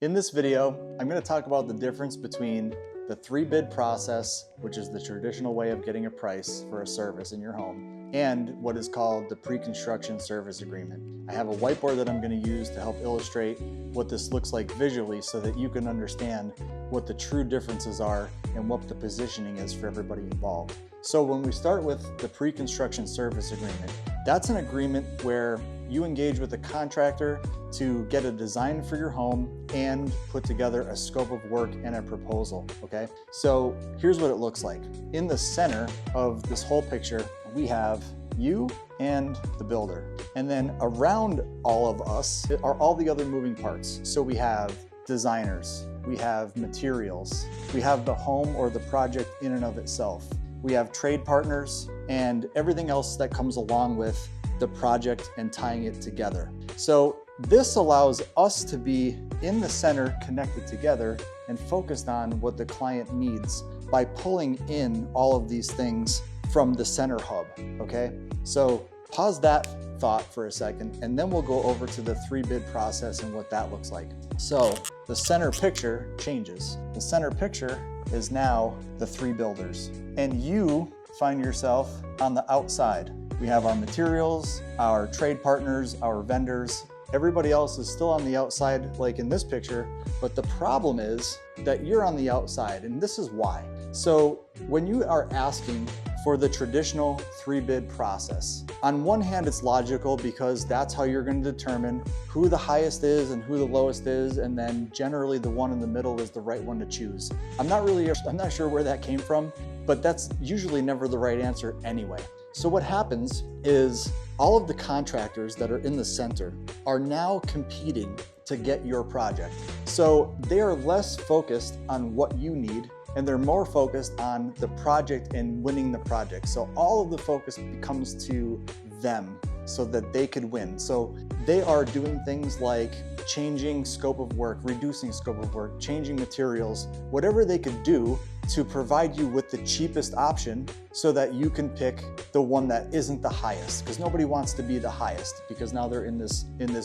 In this video, I'm going to talk about the difference between the 3-bid process, which is the traditional way of getting a price for a service in your home, and what is called the pre-construction service agreement. I have a whiteboard that I'm going to use to help illustrate what this looks like visually so that you can understand what the true differences are and what the positioning is for everybody involved. So when we start with the pre-construction service agreement, that's an agreement where you engage with a contractor to get a design for your home and put together a scope of work and a proposal, okay? So here's what it looks like. In the center of this whole picture, we have you and the builder. And then around all of us are all the other moving parts. So we have designers, we have materials, we have the home or the project in and of itself. We have trade partners and everything else that comes along with the project and tying it together. So this allows us to be in the center, connected together and focused on what the client needs by pulling in all of these things from the center hub, okay? So pause that thought for a second and then we'll go over to the 3-bid process and what that looks like. So the center picture changes. The center picture is now the 3 builders and you find yourself on the outside. We have our materials, our trade partners, our vendors. Everybody else is still on the outside, like in this picture, but the problem is that you're on the outside, and this is why. So when you are asking for the traditional 3-bid process, on one hand, it's logical because that's how you're going to determine who the highest is and who the lowest is, and then generally the one in the middle is the right one to choose. I'm not sure where that came from, but that's usually never the right answer anyway. So what happens is all of the contractors that are in the center are now competing to get your project. So they are less focused on what you need and they're more focused on the project and winning the project. So all of the focus becomes to them so that they could win. So they are doing things like changing scope of work, reducing scope of work, changing materials, whatever they could do to provide you with the cheapest option so that you can pick the one that isn't the highest, because nobody wants to be the highest because now they're in this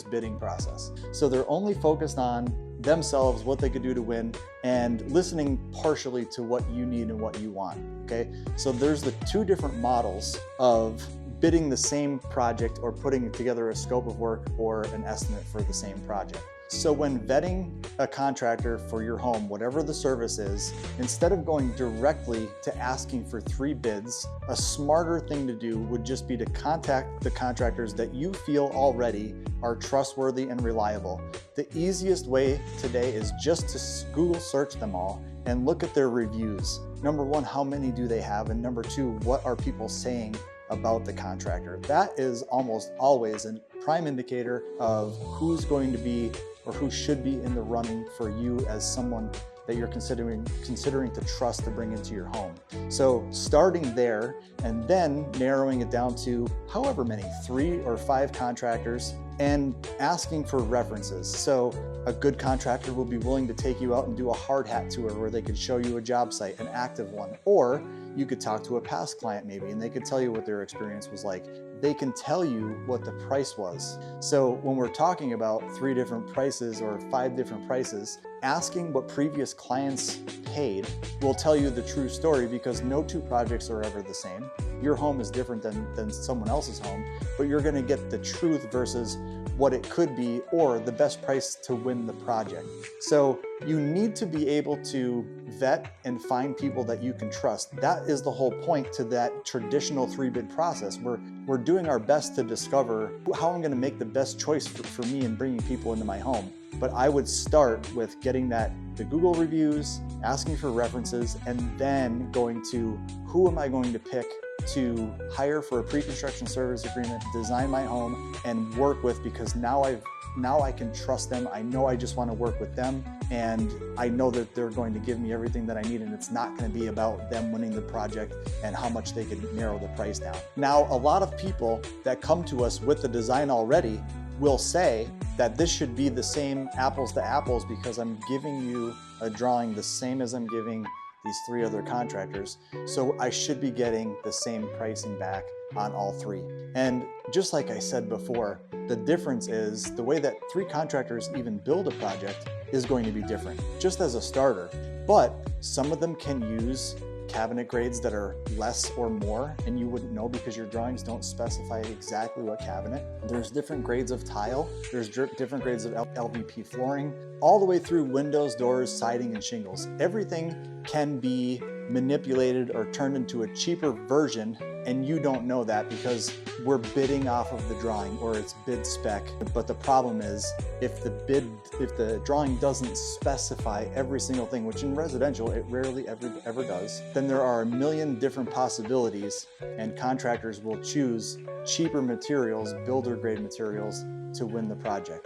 bidding process. So they're only focused on themselves, what they could do to win, and listening partially to what you need and what you want, okay? So there's the 2 different models of bidding the same project or putting together a scope of work or an estimate for the same project. So when vetting a contractor for your home, whatever the service is, instead of going directly to asking for 3 bids, a smarter thing to do would just be to contact the contractors that you feel already are trustworthy and reliable. The easiest way today is just to Google search them all and look at their reviews. Number 1, how many do they have? And number 2, what are people saying about the contractor? That is almost always a prime indicator of who's going to be or who should be in the running for you as someone that you're considering to trust to bring into your home. So starting there and then narrowing it down to however many, 3 or 5 contractors and asking for references. So a good contractor will be willing to take you out and do a hard hat tour where they could show you a job site, an active one, or you could talk to a past client maybe and they could tell you what their experience was like. They can tell you what the price was. So when we're talking about 3 different prices or 5 different prices, asking what previous clients paid will tell you the true story because no 2 projects are ever the same. Your home is different than someone else's home, but you're gonna get the truth versus what it could be or the best price to win the project. So you need to be able to vet and find people that you can trust. That is the whole point to that traditional 3-bid process. We're doing our best to discover how I'm gonna make the best choice for me in bringing people into my home. But I would start with getting the Google reviews, asking for references, and then going to who am I going to pick to hire for a pre-construction service agreement, design my home, and work with, because now I can trust them. I know I just want to work with them, and I know that they're going to give me everything that I need, and it's not going to be about them winning the project and how much they can narrow the price down. Now, a lot of people that come to us with the design already will say that this should be the same apples to apples because I'm giving you a drawing the same as I'm giving these 3 other contractors, so I should be getting the same pricing back on all 3. And just like I said before, the difference is the way that 3 contractors even build a project is going to be different, just as a starter. But some of them can use cabinet grades that are less or more, and you wouldn't know because your drawings don't specify exactly what cabinet. There's different grades of tile, there's different grades of LVP flooring, all the way through windows, doors, siding, and shingles. Everything can be manipulated or turned into a cheaper version, and you don't know that because we're bidding off of the drawing or it's bid spec. But the problem is if the drawing doesn't specify every single thing, which in residential it rarely ever does, then there are a million different possibilities, and contractors will choose cheaper materials, builder grade materials, to win the project.